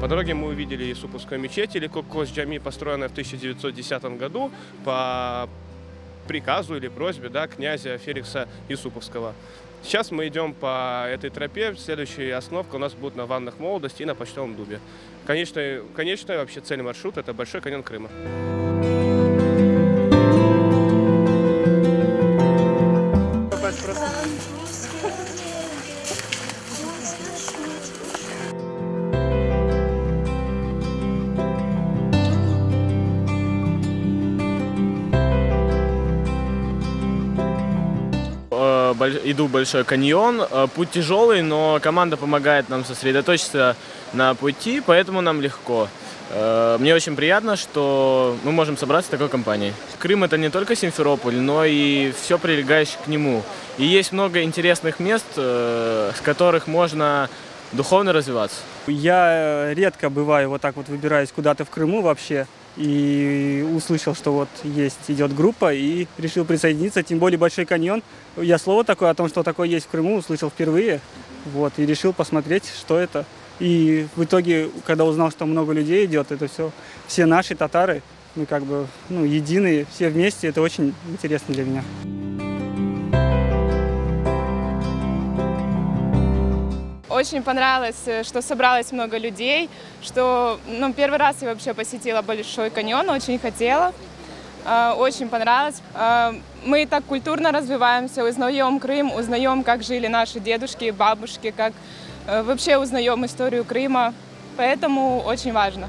По дороге мы увидели Исуповскую мечеть, или Кокос-Джами, построенная в 1910 году по приказу или просьбе, да, князя Феликса Исуповского. Сейчас мы идем по этой тропе. Следующая остановка у нас будет на Ваннах Молодости и на Почтовом Дубе. Конечная вообще цель маршрута – это Большой каньон Крыма. Иду в Большой каньон. Путь тяжелый, но команда помогает нам сосредоточиться на пути, поэтому нам легко. Мне очень приятно, что мы можем собраться в такой компании. Крым – это не только Симферополь, но и все прилегающее к нему. И есть много интересных мест, с которых можно духовно развиваться. Я редко бываю вот так вот, выбираюсь куда-то в Крыму вообще. И услышал, что вот идет группа, и решил присоединиться, тем более Большой каньон. Я слово такое о том, что такое есть в Крыму, услышал впервые, вот, и решил посмотреть, что это. И в итоге, когда узнал, что много людей идет, это все наши татары, мы как бы, единые, все вместе, это очень интересно для меня. Очень понравилось, что собралось много людей, что первый раз я вообще посетила Большой каньон, очень хотела, очень понравилось. Мы так культурно развиваемся, узнаем Крым, узнаем, как жили наши дедушки и бабушки, как вообще узнаем историю Крыма, поэтому очень важно.